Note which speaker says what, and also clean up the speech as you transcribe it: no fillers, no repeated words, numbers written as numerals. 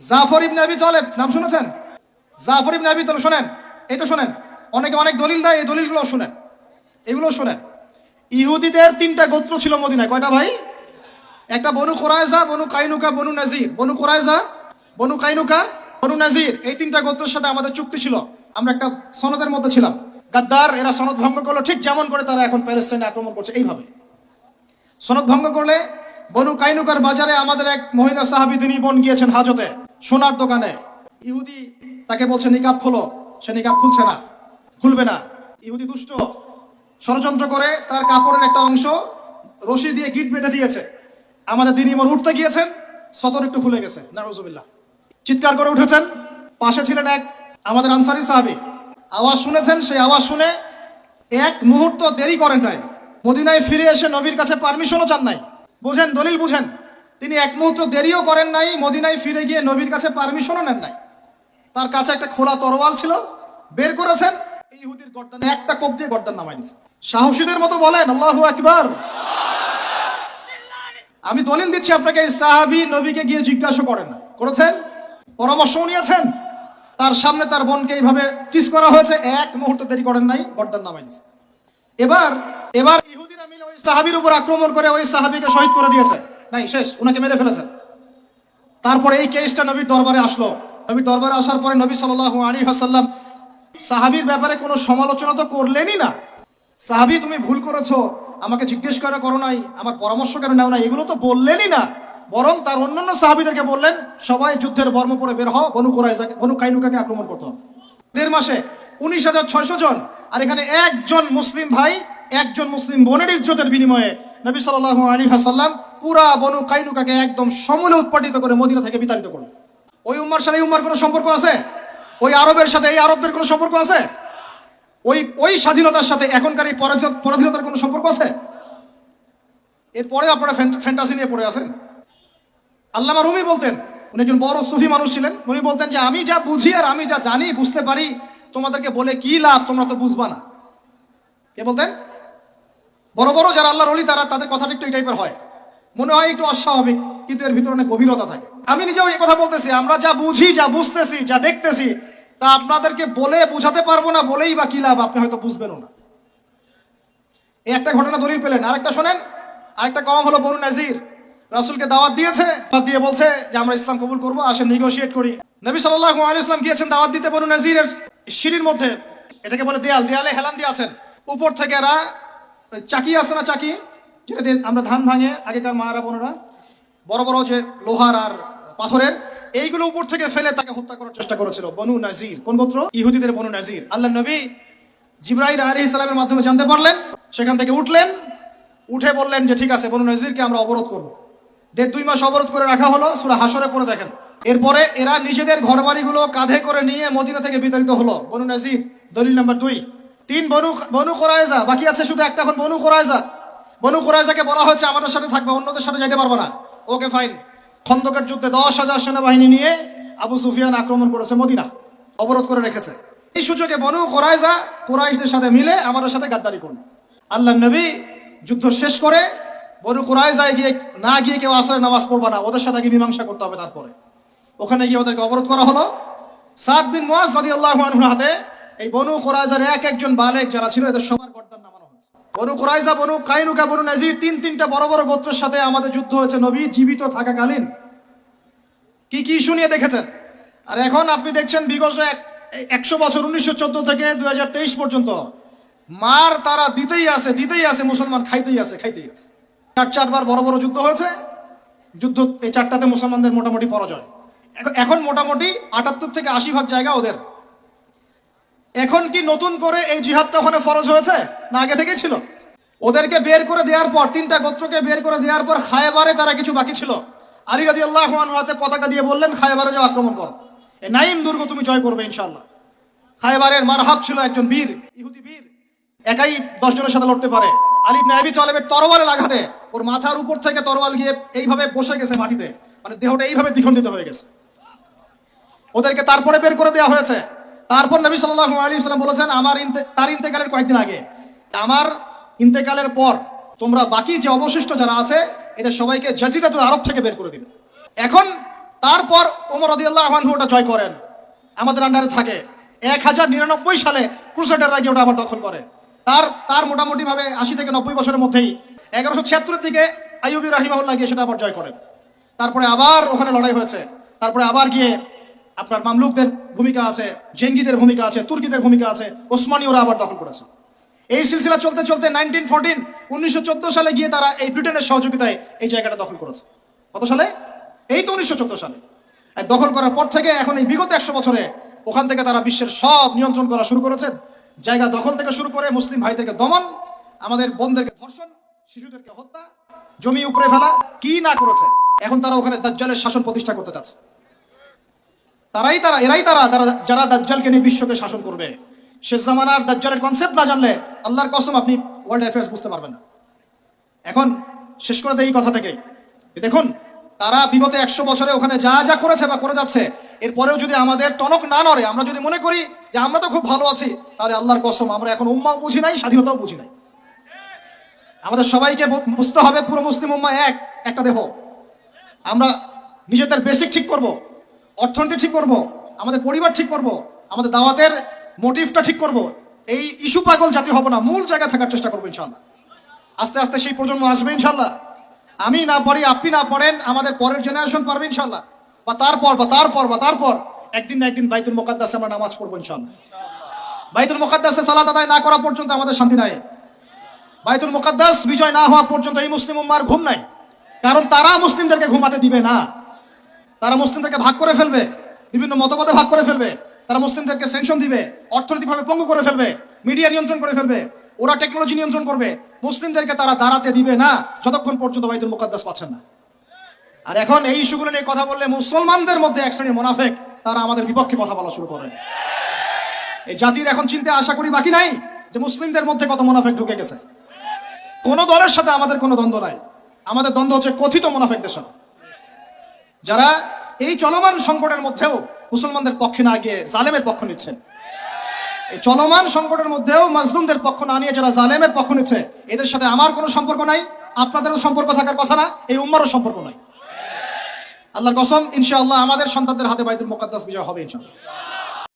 Speaker 1: জাফর ইবনে আবি তালেব নাম শুনেছেন? জাফর ইবনে আবি তালেব শোনেন, এটা শোনেন। অনেকে অনেক দলিল দেয়, এই দলিলগুলো শোনেন, এগুলো শোনেন। ইহুদিদের তিনটা গোত্র ছিল মদিনায়। কয়টা ভাই? একটা বনু কুরাইজা, বনু কাইনুকা, বনু নাজির। বনু কুরাইজা, বনু কাইনুকা, বনু নাজির, এই তিনটা গোত্রের সাথে আমাদের চুক্তি ছিল। আমরা একটা সনদের মধ্যে ছিলাম। গাদ্দার এরা সনদ ভঙ্গ করলো, ঠিক যেমন করে তারা এখন প্যালেস্টাইনে আক্রমণ করছে এইভাবে। সনদ ভঙ্গ করলে বনু কাইনুকার বাজারে আমাদের এক মহিলা সাহাবী, তিনি বোন গিয়েছেন হাজতে, সোনার দোকানে। ইহুদি তাকে বলছে নিকাব খোলো, সে নিকাব খুলছে না, খুলবে না। ইহুদি দুষ্ট, ষড়যন্ত্র করে তার কাপড়ের একটা অংশ রশি দিয়ে গিট বেঁধে দিয়েছে। আমাদের দিনী বোন উঠতে গিয়েছেন, সদর একটু খুলে গেছে, নাউজুবিল্লাহ। চিৎকার করে উঠেছেন। পাশে ছিলেন এক আমাদের আনসারী সাহাবী, আওয়াজ শুনেছেন। সেই আওয়াজ শুনে এক মুহূর্ত দেরি করেন নাই, মদিনায় ফিরে এসে নবীর কাছে পারমিশনও চান নাই। বুঝেন, দলিল বুঝেন। তিনি এক মুহূর্ত দেরিও করেন নাই, মদিনায় ফিরে গিয়ে নবীর কাছে পারমিশনও নেন নাই। তার কাছে একটা খোলা তরোয়াল ছিল, বের করেছেন, এই ইহুদির গর্দানে একটা কোপ দিয়ে গর্দান নামাই দিয়েছে। সাহসীদের মতো বলেন আল্লাহু আকবার। আমি দলিল দিচ্ছি আপনাকে, এই সাহাবী নবীকে গিয়ে জিজ্ঞাসা করেন না, করেছেন, পরামর্শ নিয়েছেন। তার সামনে তার বোনকে এইভাবে টিস করা হয়েছে, এক মুহূর্ত দেরি করেন নাই, গর্দান নামাই দিয়েছে। এবার এবার ইহুদিরা মিলে ওই সাহাবীর উপর আক্রমণ করে ওই সাহাবীকে শহীদ করে দিয়েছে। নাই, শেষ, উনাকে মেরে ফেলেছেন। তারপরে এই কেসটা নবীর দরবারে আসলো। নবীর দরবারে আসার পরে নবী সাল্লাল্লাহু আলাইহি ওয়াসাল্লাম সাহাবীর ব্যাপারে কোনো সমালোচনা তো করলেনই না। সাহাবী, তুমি ভুল করেছো, আমাকে জিজ্ঞেস করে করো নাই, আমার পরামর্শ কেন নাও না, এগুলো তো বললেনই না। বরং তার অন্যান্য সাহাবীদেরকে বললেন, সবাই যুদ্ধের বর্ম পরে বের হও, বনু কুরাইজাকে, বনু কাইনুকাকে আক্রমণ করতে হবে। 1.5 মাসে 19,600 জন। আর এখানে একজন মুসলিম ভাই, একজন মুসলিম বোনের ইজ্জতের বিনিময়ে নবী সাল্লাল্লাহু আলাইহি ওয়াসাল্লাম পুরা বনু কাইনুকাকে একদম সমূলে উৎপাটিত করে মদিনা থেকে বিতাড়িত করলেন। ওই উম্মার সাথে এই উম্মার কোনো সম্পর্ক আছে? ওই আরবের সাথে এই আরবদের কোনো সম্পর্ক আছে? ওই স্বাধীনতার সাথে এখনকার এই পরাধীনতার কোনো সম্পর্ক আছে? এরপরে আপনারা ফ্যান্টাসি নিয়ে পড়ে আছেন। আল্লামা রুমি বলতেন, উনি একজন বড় সুফি মানুষ ছিলেন। উনি বলতেন যে আমি যা বুঝি আর আমি যা জানি, বুঝতে পারি, তোমাদেরকে বলে কি লাভ, তোমরা তো বুঝবা না। কে বলতেন? বড় বড় যারা আল্লাহর ওলি, তাদের কথাটা একটু এই টাইপের হয়, মনে হয় একটু অস্বাভাবিক, কিন্তু এর ভিতরে অনেক গভীরতা থাকে। আমি নিজেও এই কথা বলতেছি, আমরা যা বুঝি, যা বুঝতেছি, যা দেখতেছি, তা আপনাদেরকে বলে বোঝাতে পারবো না, বলেই বা কি লাভ, আপনি হয়তো বুঝবেনও না। এই একটা ঘটনা দলিল পেলেন। আরেকটা শোনেন, আরেকটা কম হলো বনু নাজির। রাসূলকে দাওয়াত দিয়েছে, দাওয়াত দিয়ে বলছে যে আমরা ইসলাম কবুল করবো, আসেন নেগোশিয়েট করি। নবী সাল্লাল্লাহু আলাইহি ওয়াসাল্লাম গিয়েছেন দাওয়াত দিতে বনু নাজিরের সিঁড়ির মধ্যে, এটাকে বলে দেয়াল, দেয়ালে হেলান দিয়ে আছেন। উপর থেকে এরা চাকি আছে না, চাকি যেটা দিয়ে আমরা ধান ভাঙে, আগেকার মায়েরা বোনেরা, বড় বড় যে লোহার আর পাথরের, এইগুলো উপর থেকে ফেলে তাকে হত্যা করার চেষ্টা করেছিল বনু নাজির। কোন গোত্র? ইহুদিদের বনু নাজির। আল্লাহর নবী জিবরাইল আলাইহিস সালামের মাধ্যমে জানতে পারলেন, সেখান থেকে উঠলেন, উঠে বললেন যে ঠিক আছে, বনু নাজিরকে আমরা অবরোধ করব। 1.5-2 মাস অবরোধ করে রাখা হলো, সূরা হাসরে পড়ে দেখেন। এরপরে এরা নিজেদের ঘরবাড়িগুলো কাঁধে করে নিয়ে মদিনা থেকে বিতাড়িত হলো। বনু নাজির, দলিল নাম্বার 2। 3 বনু কুরাইজা, বাকি আছে শুধু একটা, এখন বনু কুরাইজা। বনু কুরাইজাকে বলা হয়েছে আমাদের সাথে থাকবে, অন্যদের সাথে যাইতে পারবো না। Okay fine. খন্দকের যুদ্ধে 10,000 সেনাবাহিনী নিয়ে আবু সুফিয়ান আক্রমণ করেছে মদিনা, অবরোধ করে রেখেছে। এই সুযোগে বনু কুরাইজা কুরাইশদের সাথে মিলে আমাদের সাথে গাদ্দারি করল। আল্লাহর নবী যুদ্ধ শেষ করে বনু কুরাইজায় গিয়ে না গিয়ে কেউ আসরের নামাজ পড়বা না, ওদের সাথে গিয়ে মীমাংসা করতে হবে। তারপরে ওখানে গিয়ে ওদেরকে অবরোধ করা হলো। সাদ বিন মুআজ রাদিয়াল্লাহু আনহুর হাতে এই বনু কুরাইজার একজন বালেক যারা ছিল, এদের সবার গর্দান নামানো হয়েছে। বনু কুরাইজা, বনু কাইনুকা, বনু নাজির, তিনটা বড় বড় গোত্রের সাথে আমাদের যুদ্ধ হয়েছে নবী জীবিত থাকাকালীন। কি কি শুনিয়ে দেখেছেন। আর এখন আপনি দেখছেন বিগত 100 বছর, 1914 থেকে 2023 পর্যন্ত মার তারা দিতেই আছে, মুসলমান খাইতেই আছে। 4বার বড় বড় যুদ্ধ হয়েছে। যুদ্ধ এই 4টাতে মুসলমানদের মোটামুটি পরাজয়। এখন মোটামুটি 78 থেকে 80% জায়গা ওদের। এখন কি নতুন করে এই জিহাদটা ওখানে ফরজ হয়েছে, না আগে থেকেই ছিল? ওদেরকে বের করে দেওয়ার পর, 3টা গোত্রকে বের করে দেওয়ার পর খায়বারে তারা কিছু বাকি ছিল। আলী রাদিয়াল্লাহু আনহু হাতে পতাকা দিয়ে বললেন, খায়বারে যাও, আক্রমণ করো, এই নাইম দুর্গ তুমি জয় করবে ইনশাআল্লাহ। খায়বারের মারহাব ছিল একজন বীর, ইহুদি বীর, একাই 10 জনের সাথে লড়তে পারে। আলী ইবনে আবি তালেবের তরবারের আঘাতে ওর মাথার উপর থেকে তরবাল গিয়ে এইভাবে বসে গেছে মাটিতে, মানে দেহটা এইভাবে দ্বিখণ্ডিত হয়ে গেছে। ওদেরকে তারপরে বের করে দেওয়া হয়েছে। তারপর নবী সাল্লাল্লাহু আলাইহি ওয়াসাল্লাম বলেছেন, তার ইন্তেকালের কয়েকদিন আগে, আমার ইন্তেকালের পর তোমরা বাকি যে অবশিষ্ট যারা আছে, এদের সবাইকে জাজিরাতুল আরব থেকে বের করে দিবে। এখন তারপর ওমর রাদিয়াল্লাহু আনহু ওটা জয় করেন, আমাদের আন্ডারে থাকে। 1099 সালে ক্রুসেডাররা গিয়ে ওটা আবার দখল করে। তার মোটামুটি ভাবে 80 থেকে 90 বছরের মধ্যেই 1176 থেকে আইয়ুবী রাহিমাহুল্লাহ গিয়ে সেটা আবার জয় করেন। তারপরে আবার ওখানে লড়াই হয়েছে। তারপরে আবার গিয়ে আপনার মামলুকদের ভূমিকা আছে, জেঙ্গিদের ভূমিকা আছে, তুর্কিদের ভূমিকা আছে, ওসমানীয়রা আবার দখল করেছে। এই সিলসিলা চলতে চলতে 1914 সালে গিয়ে তারা এই ব্রিটেনের সহযোগিতায় এই জায়গাটা দখল করেছে। কত সালে? এই তো 1914 সালে। আর দখল করার পর থেকে এখন এই বিগত 100 বছরে ওখান থেকে তারা বিশ্বের সব নিয়ন্ত্রণ করা শুরু করেছেন। জায়গা দখল থেকে শুরু করে মুসলিম ভাইদেরকে দমন, আমাদের বোনদেরকে ধর্ষণ, শিশুদেরকে হত্যা, জমি উপরে ফেলা, কি না করেছে। এখন তারা ওখানে দাজ্জালের শাসন প্রতিষ্ঠা করতে চাচ্ছে। এরাই তারা যারা দাজ্জালকে নিয়ে বিশ্বকে শাসন করবে। শেষ জামানার দাজ্জালের কনসেপ্ট না জানলে আল্লাহর কসম আপনি ওয়ার্ল্ড অ্যাফেয়ার্স বুঝতে পারবেন না। এখন শেষ করে দেয় এই কথা থেকে, দেখুন তারা বিগত 100 বছরে ওখানে যা যা করেছে বা করে যাচ্ছে, এরপরেও যদি আমাদের টনক না নড়ে, আমরা যদি মনে করি যে আমরা তো খুব ভালো আছি, তাহলে আল্লাহর কসম আমরা এখন উম্মাও বুঝি নাই, স্বাধীনতাও বুঝি নাই। আমাদের সবাইকে বুঝতে হবে পুরো মুসলিম উম্মা একটা দেহ। আমরা নিজেদের বেসিক ঠিক করব, অর্থনীতি ঠিক করব, আমাদের পরিবার ঠিক করব, আমাদের দাওয়াতের মোটিভটা ঠিক করব। এই ইস্যু পাগল জাতি হব না, মূল জায়গায় থাকার চেষ্টা করবো ইনশাআল্লাহ। আস্তে আস্তে সেই প্রজন্ম আসবে ইনশাআল্লাহ। আমি না পারি, আপনি না পড়েন, আমাদের পরের জেনারেশন পারবে ইনশাআল্লাহ। বা তারপর একদিন না একদিন বাইতুল মুকাদ্দাসে আমরা নামাজ পড়বো ইনশাআল্লাহ। বাইতুল মুকাদ্দাসে সালাত আদায় না করা পর্যন্ত আমাদের শান্তি নাই। বাইতুল মুকাদ্দাস বিজয় না হওয়া পর্যন্ত এই মুসলিম উম্মার ঘুম নাই। কারণ তারা মুসলিমদেরকে ঘুমাতে দিবে না। তারা মুসলিমদেরকে ভাগ করে ফেলবে, বিভিন্ন মতবাদে ভাগ করে ফেলবে। তারা মুসলিমদেরকে স্যাংশন দিবে, অর্থনৈতিকভাবে পঙ্গু করে ফেলবে, মিডিয়া নিয়ন্ত্রণ করে ফেলবে, ওরা টেকনোলজি নিয়ন্ত্রণ করবে। মুসলিমদেরকে তারা দাঁড়াতে দিবে না যতক্ষণ পর্যন্ত বাইতুল মুকাদ্দাস পাচ্ছেন না। আর এখন এই ইস্যুগুলো নিয়ে কথা বললে মুসলমানদের মধ্যে এক শ্রেণীর মুনাফিক তারা আমাদের বিপক্ষে কথা বলা শুরু করে। এই জাতির এখন চিন্তা আশা করি বাকি নাই যে মুসলিমদের মধ্যে কত মুনাফিক ঢুকে গেছে। কোন দলের সাথে আমাদের কোনো দ্বন্দ্ব নাই, আমাদের দ্বন্দ্ব হচ্ছে কথিত মুনাফিকদের সাথে, যারা এই চলমান সংকটের মধ্যেও মুসলমানদের পক্ষে না গিয়ে জালেমের পক্ষ নিচ্ছে। এই চলমান সংকটের মধ্যেও মাজলুমদের পক্ষ না নিয়ে যারা জালেমের পক্ষ নিচ্ছে, এদের সাথে আমার কোনো সম্পর্ক নাই, আপনাদেরও সম্পর্ক থাকার কথা না, এই উম্মারও সম্পর্ক নাই। আল্লাহর কসম ইনশাআল্লাহ আমাদের সন্তানদের হাতে বাইতুল মুকাদ্দাস বিজয় হবে ইনশাআল্লাহ।